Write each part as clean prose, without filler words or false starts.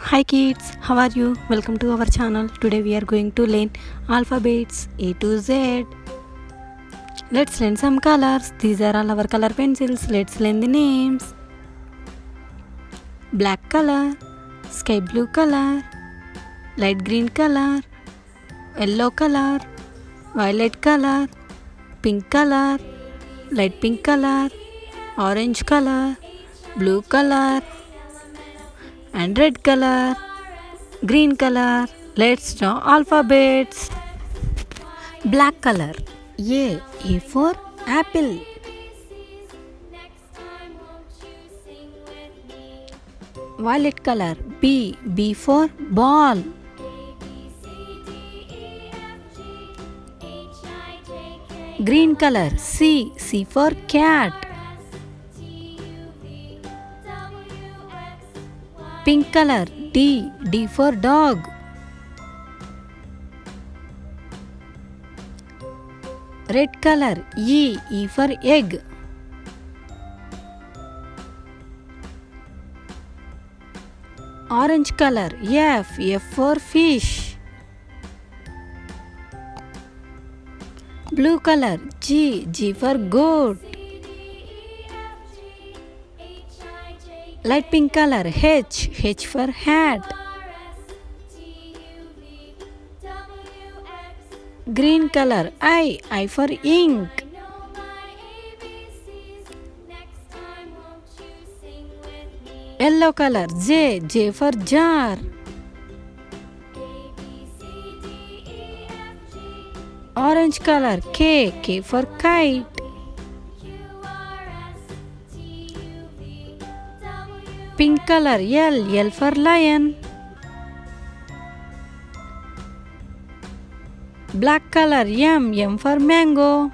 Hi kids, how are you? Welcome to our channel. Today we are going to learn alphabets A to Z. Let's learn some colors. These are all our color pencils. Let's learn the names. Black color, sky blue color, light green color, yellow color, violet color, pink color, light pink color, orange color, blue color, and red color, green color. Let's draw alphabets. Black color. A for apple. Violet color. B for ball. Green color. C for cat. Pink color. D for dog. Red color. E for egg. Orange color. F for fish. Blue color. G for goat. Light pink color. H for hat. Green color. I for ink. Yellow color. J for jar. Orange color. K for kite. Pink color. L for lion. Black color. M for mango.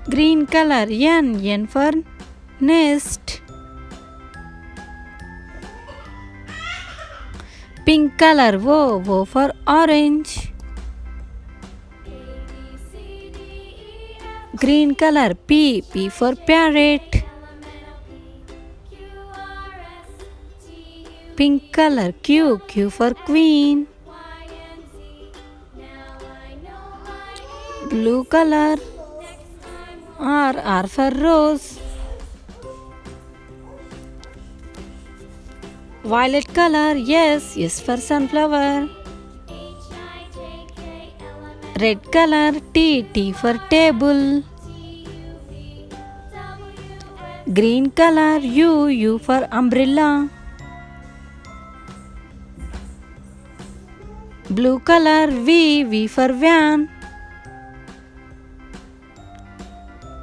Green color. N for nest. Pink color. O for orange. Green color. P for parrot. Pink color. Q for queen. Blue color. R for rose. Violet color. S for sunflower. Red color. T for table. Green color. U for umbrella. Blue color. V for van.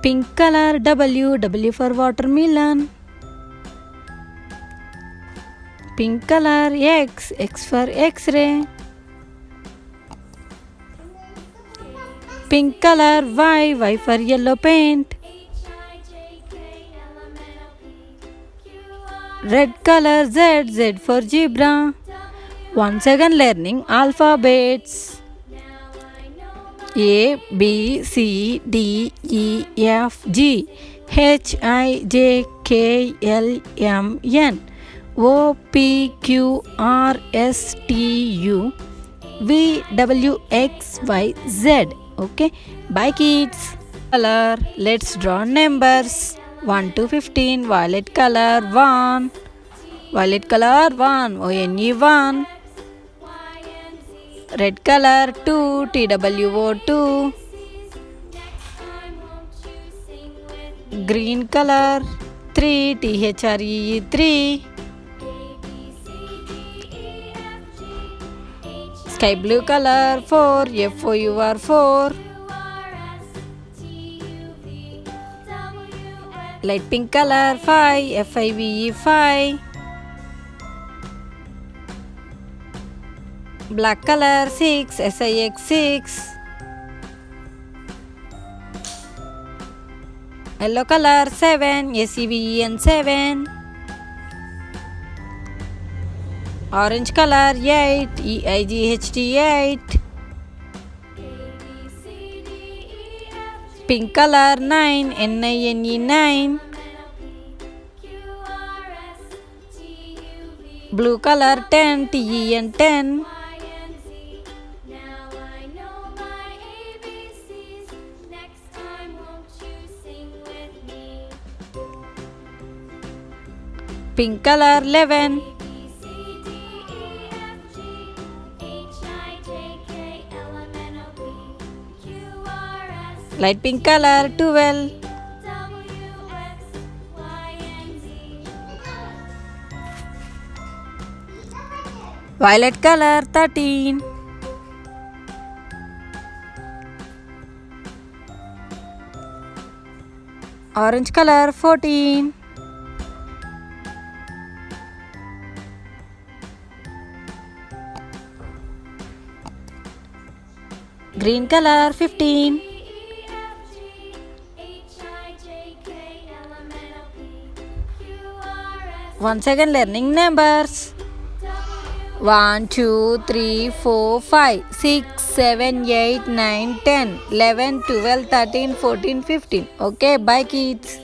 Pink color. W for watermelon. Pink color. X for X-ray. Pink color. Y for yellow paint. Red color. Z for zebra. Once again learning alphabets. A B C D E F G H I J K L M N O P Q R S T U V W X Y Z. Okay, bye kids. Color. Let's draw numbers 1 to 15. Violet color 1. Violet color 1. ONE 1. Red color 2. TWO 2. Green color 3. THREE 3. Sky blue color 4. FOUR 4. Light pink color 5. FIVE 5. Black color 6. SIX 6. Yellow color 7. SEVEN 7. Orange color 8. EIGHT 8. Pink color 9. NINE 9. Blue color 10, TEN 10. Pink color 11. Light pink color 12. Violet color 13. Orange color 14. Green color 15. Once again learning numbers. 1, 2, 3, 4, 5, 6, 7, 8, 9, 10, 11, 12, 13, 14, 15. Okay, bye kids.